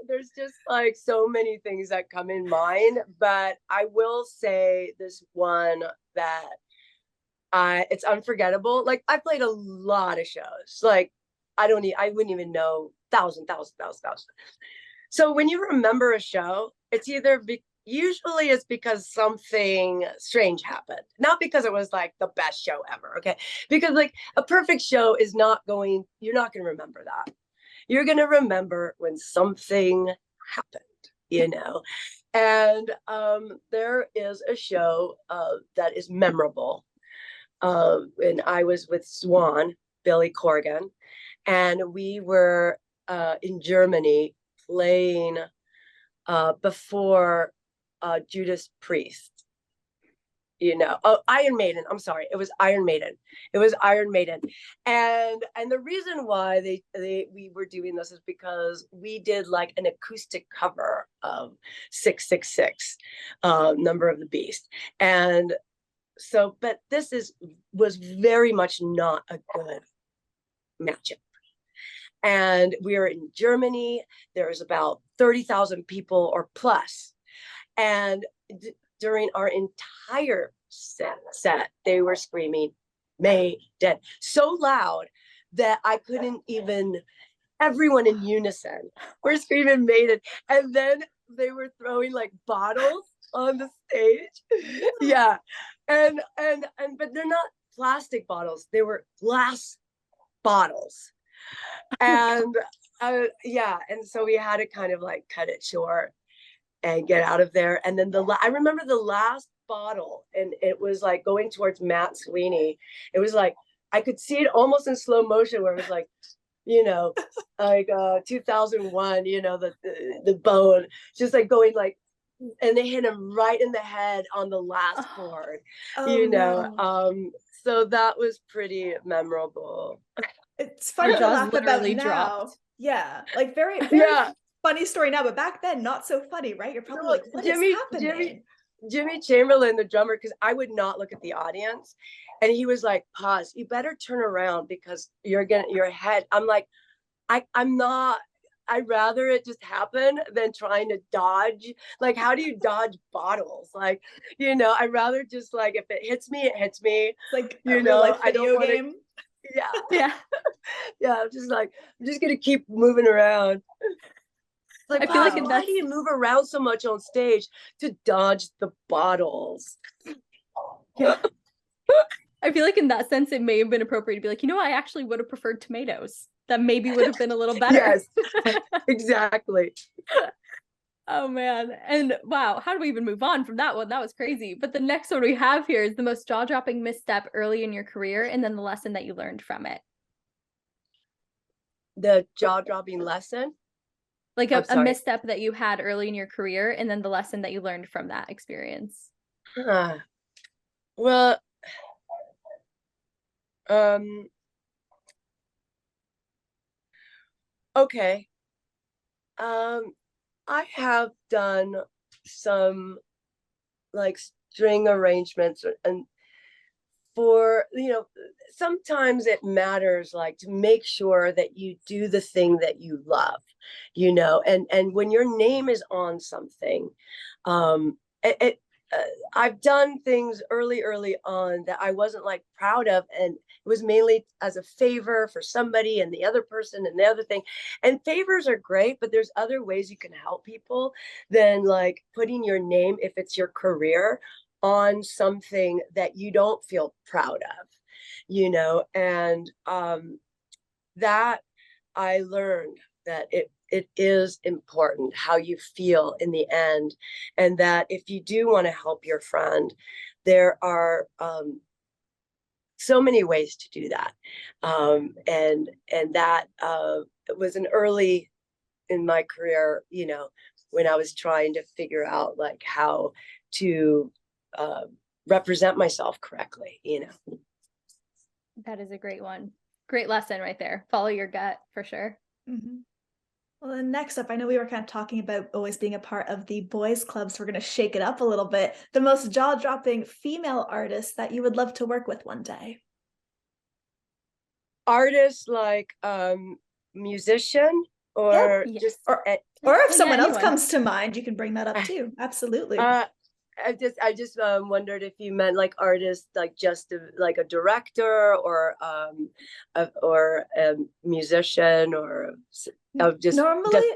there's just like so many things that come in mind, but I will say this one that it's unforgettable. Like, I played a lot of shows. Like, I wouldn't even know thousand. So when you remember a show, it's either usually it's because something strange happened, not because it was like the best show ever. Okay. Because like a perfect show you're not going to remember that. You're going to remember when something happened, and there is a show that is memorable. And I was with Swan, Billy Corgan, and we were in Germany playing before Judas Priest, Iron Maiden. I'm sorry, it was Iron Maiden. And the reason why we were doing this is because we did like an acoustic cover of 666, Number of the Beast. And so, but this was very much not a good matchup. And we were in Germany. There was about 30,000 people or plus. And during our entire set, they were screaming Maiden so loud that I couldn't even, everyone in unison were screaming Maiden. And then they were throwing like bottles on the stage. Yeah. And but they're not plastic bottles. They were glass bottles. And yeah. And so we had to kind of like cut it short and get out of there. And then I remember the last bottle, and it was like going towards Matt Sweeney. It was like, I could see it almost in slow motion where it was like, like 2001, the bone, just like going like, and they hit him right in the head on the last chord, no. So that was pretty memorable. It's funny to laugh about now. Dropped. Yeah, like very funny story now, but back then not so funny, right? You're probably like, what is happening? Jimmy Chamberlain, the drummer, because I would not look at the audience, and he was like, Paz, you better turn around because your head. I'm like, I'm not. I'd rather it just happen than trying to dodge. Like, how do you dodge bottles? Like, I'd rather just like, if it hits me, it hits me. It's like like I don't want to. Yeah. I'm just gonna keep moving around. Like, I feel like why do you move around so much on stage to dodge the bottles? Yeah. I feel like in that sense, it may have been appropriate to be like, I actually would have preferred tomatoes. That maybe would have been a little better. Yes, exactly. Oh man. And wow, how do we even move on from that one? That was crazy. But the next one we have here is the most jaw-dropping misstep early in your career and then the lesson that you learned from it. The jaw-dropping lesson? Like a misstep that you had early in your career and then the lesson that you learned from that experience. Well, okay. I have done some like string arrangements, and for, you know, sometimes it matters like to make sure that you do the thing that you love, you know, and when your name is on something, it I've done things early on that I wasn't like proud of, and it was mainly as a favor for somebody and the other person and the other thing. And favors are great, but there's other ways you can help people than like putting your name, if it's your career, on something that you don't feel proud of, you know. And that I learned that it is important how you feel in the end, and that if you do want to help your friend, there are so many ways to do that, and that was an early in my career, you know, when I was trying to figure out like how to represent myself correctly, you know. That is a great one. Great lesson right there. Follow your gut for sure. Mm-hmm. Well, then next up, I know we were kind of talking about always being a part of the boys clubs. So we're going to shake it up a little bit. The most jaw-dropping female artist that you would love to work with one day. Artists like musician, or yes. just or if someone else comes to mind, you can bring that up too. Absolutely. I just wondered if you meant like artists, like just like a director, or a musician, or just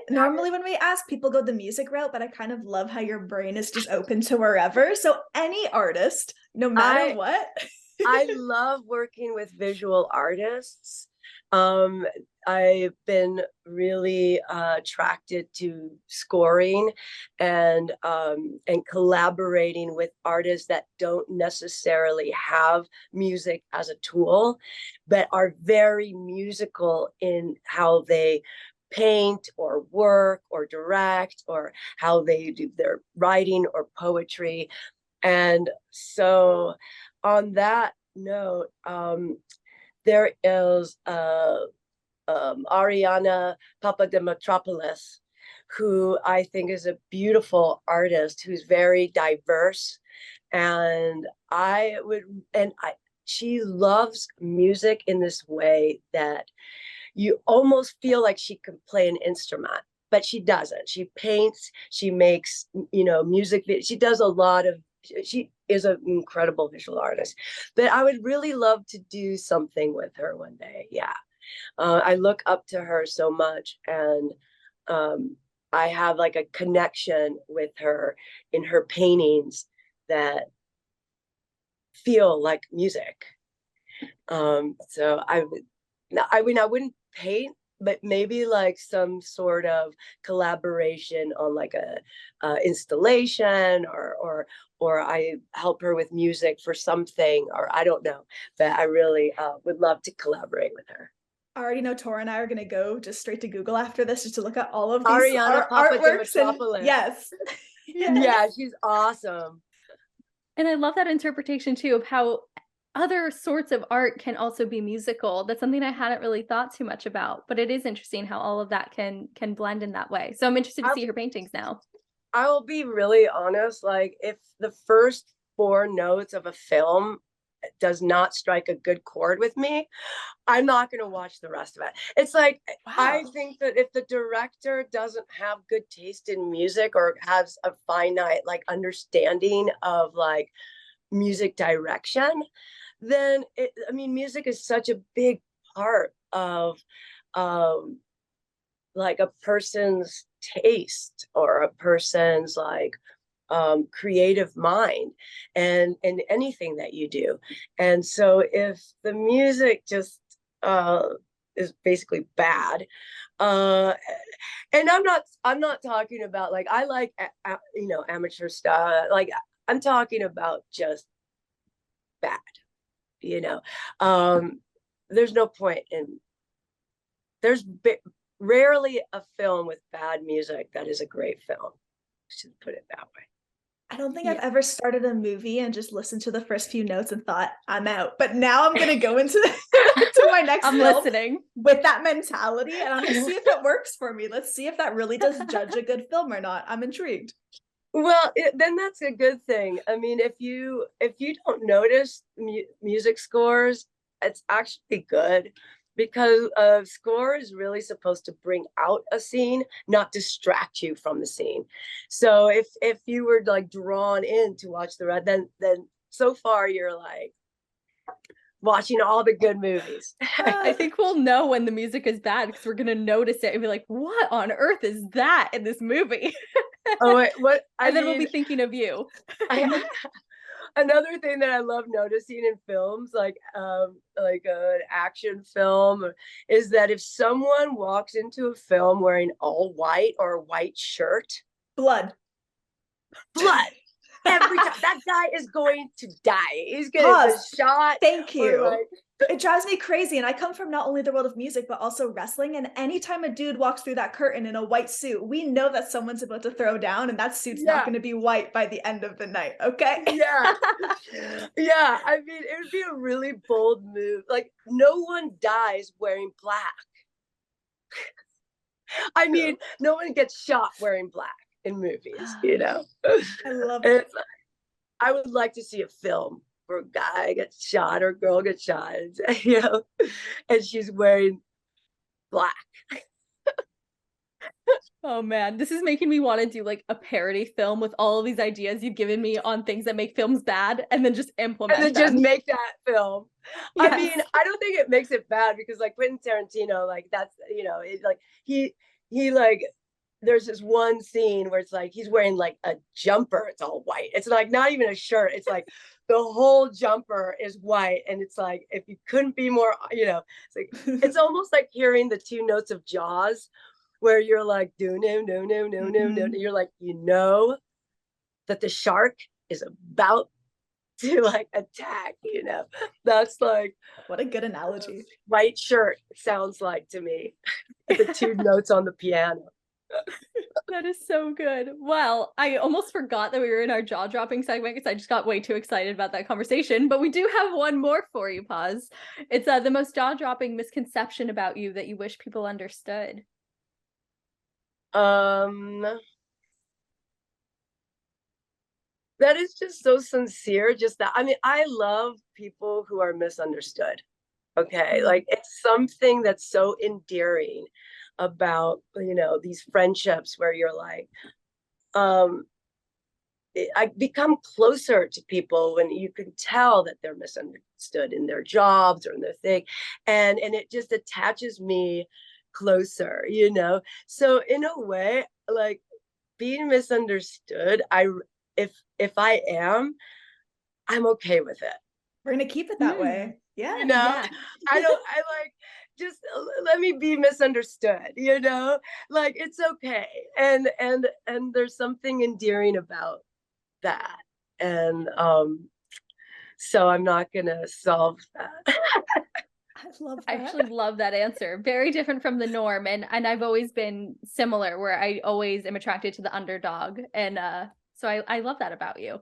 normally when we ask, people go the music route, but I kind of love how your brain is just open to wherever. So any artist, no matter what. I love working with visual artists. I've been really attracted to scoring and collaborating with artists that don't necessarily have music as a tool, but are very musical in how they paint or work or direct, or how they do their writing or poetry. And so on that note, there is Ariana Papadimotropoulos, who I think is a beautiful artist who's very diverse. And she loves music in this way that you almost feel like she can play an instrument, but she doesn't. She paints, she makes, you know, music. She does a lot of, she is an incredible visual artist, but I would really love to do something with her one day. Yeah. I look up to her so much, and I have like a connection with her in her paintings that feel like music. So I wouldn't paint, but maybe like some sort of collaboration on like a installation, or I help her with music for something, or I don't know, but I really would love to collaborate with her. I already know Tori and I are going to go just straight to Google after this, just to look at all of these artworks. Yes. Yeah, she's awesome. And I love that interpretation too of how other sorts of art can also be musical. That's something I hadn't really thought too much about, but it is interesting how all of that can blend in that way. So I'm interested to see her paintings now. I will be really honest, like if the first 4 notes of a film does not strike a good chord with me, I'm not going to watch the rest of it. It's like, wow. I think that if the director doesn't have good taste in music, or has a finite like understanding of like music direction, then music is such a big part of like a person's taste, or a person's like creative mind, and anything that you do. And so if the music just is basically bad. And I'm not talking about like, I like, you know, amateur stuff. Like I'm talking about just bad, you know. There's no point in, there's rarely a film with bad music that is a great film. Should put it that way. I don't think I've ever started a movie and just listened to the first few notes and thought, I'm out. But now I'm going to go into to my next I'm film listening with that mentality, and I'm going to see if it works for me. Let's see if that really does judge a good film or not. I'm intrigued. Well, then that's a good thing. I mean, if you don't notice music scores, it's actually good, because a score is really supposed to bring out a scene, not distract you from the scene. So if you were like drawn in to watch the red, then so far you're like watching all the good movies. I think we'll know when the music is bad, because we're gonna notice it and be like, what on earth is that in this movie? Oh wait, what? And then we'll be thinking of you. Another thing that I love noticing in films, like an action film, is that if someone walks into a film wearing all white or a white shirt, blood. Every time that guy is going to die. He's gonna get shot. Thank you. It drives me crazy. And I come from not only the world of music, but also wrestling. And anytime a dude walks through that curtain in a white suit, we know that someone's about to throw down, and that suit's not going to be white by the end of the night. Okay. Yeah. Yeah. I mean, it would be a really bold move. Like, no one dies wearing black. I mean, no one gets shot wearing black in movies, you know. I love it. I would like to see a film where a guy gets shot or a girl gets shot, you know, and she's wearing black. Oh man, this is making me want to do like a parody film with all of these ideas you've given me on things that make films bad, and then just implement and then them. Just make that film. Yes. I mean, I don't think it makes it bad, because like Quentin Tarantino, like that's, you know, it, like he like, there's this one scene where it's like he's wearing like a jumper, it's all white, it's like not even a shirt, it's like the whole jumper is white, and it's like, if you couldn't be more, you know, it's like it's almost like hearing the two notes of Jaws, where you're like, do no, you're like, you know that the shark is about to like attack, you know. That's like, what a good analogy. White shirt sounds like to me. The two notes on the piano. That is so good. Well, I almost forgot that we were in our jaw-dropping segment, because I just got way too excited about that conversation. But we do have one more for you, Paz. It's the most jaw-dropping misconception about you that you wish people understood. That is just so sincere. Just that, I mean, I love people who are misunderstood. Okay, like it's something that's so endearing about, you know, these friendships where you're like, I become closer to people when you can tell that they're misunderstood in their jobs or in their thing, and it just attaches me closer, you know. So in a way, like being misunderstood, if I am, I'm okay with it. We're gonna keep it that way. Yeah. You know, yeah. I like, just let me be misunderstood, you know, like it's okay. And there's something endearing about that. And so I'm not gonna solve that. I actually love that answer. Very different from the norm. And I've always been similar, where I always am attracted to the underdog. And so I love that about you.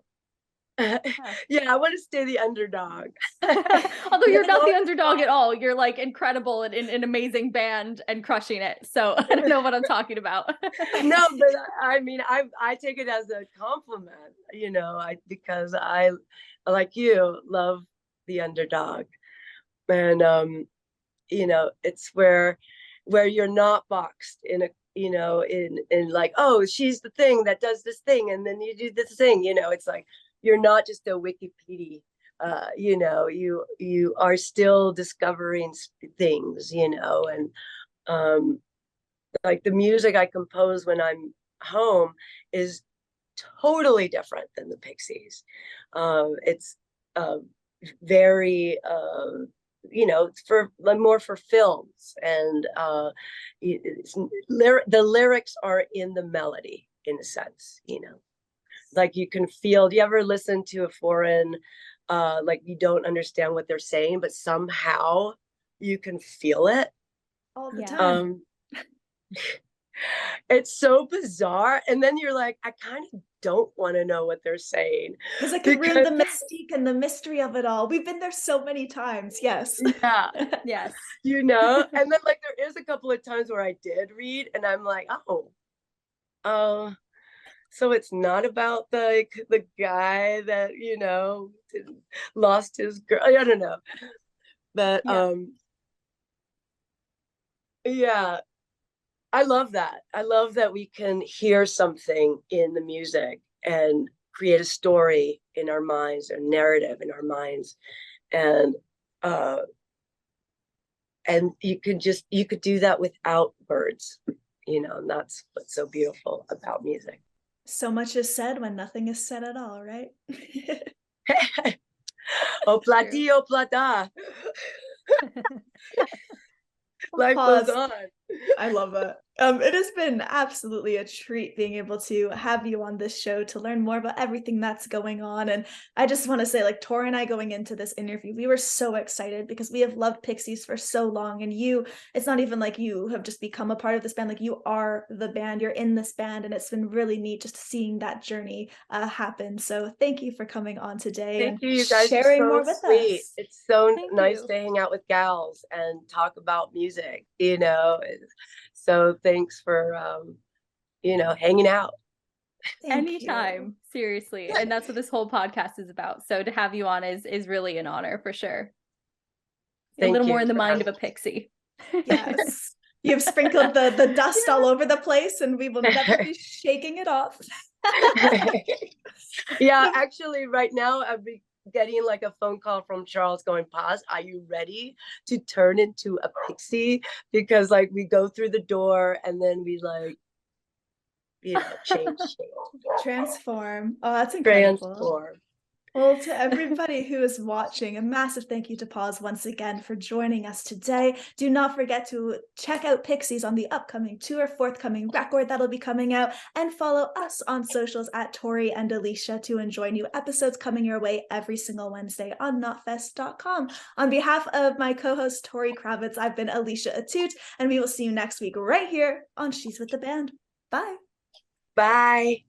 Yeah, I want to stay the underdog. Although you're not the underdog at all. You're like incredible and in an amazing band and crushing it. So I don't know what I'm talking about. No, but I mean, I take it as a compliment, you know, because I, like you, love the underdog. And you know, it's where you're not boxed in a, you know, in like, oh, she's the thing that does this thing, and then you do this thing, you know. It's like you're not just a Wikipedia, you know, you are still discovering things, you know. And like the music I compose when I'm home is totally different than the Pixies. It's very for like more for films, and the lyrics are in the melody, in a sense, like you can feel. Do you ever listen to a foreign, like you don't understand what they're saying, but somehow you can feel it all the time? It's so bizarre, and then you're like, I kind of don't want to know what they're saying because it can ruin the mystique and the mystery of it all. We've been there so many times. Yes. Yeah. Yes. And then like there is a couple of times where I did read and I'm like, so it's not about the guy that lost his girl. I don't know, but yeah. I love that. I love that we can hear something in the music and create a story in our minds, a narrative in our minds. And you could do that without words, and that's what's so beautiful about music. So much is said when nothing is said at all, right? Oplati, oplata. Life goes on. I love it. It has been absolutely a treat being able to have you on this show to learn more about everything that's going on. And I just want to say, like, Tori and I going into this interview, we were so excited because we have loved Pixies for so long. And it's not even like you have just become a part of this band, like you are the band, you're in this band. And it's been really neat just seeing that journey happen. So thank you for coming on today. Thank you guys, sharing more with us. It's so nice to hang out with gals and talk about music, So thanks for, hanging out. Anytime, seriously. And that's what this whole podcast is about. So to have you on is really an honor for sure. A little more in the mind of a Pixie. Yes. You've sprinkled the dust all over the place and we will never be shaking it off. Yeah, actually right now I've been getting like a phone call from Charles going, Paz, are you ready to turn into a Pixie? Because like we go through the door and then we like, change. Transform. Oh, that's incredible. Transform. Well, to everybody who is watching, a massive thank you to Paz once again for joining us today. Do not forget to check out Pixies on the upcoming tour, forthcoming record that'll be coming out, and follow us on socials at Tori and Alicia to enjoy new episodes coming your way every single Wednesday on notfest.com. On behalf of my co-host Tori Kravitz, I've been Alicia Atout, and we will see you next week right here on She's with the Band. Bye. Bye.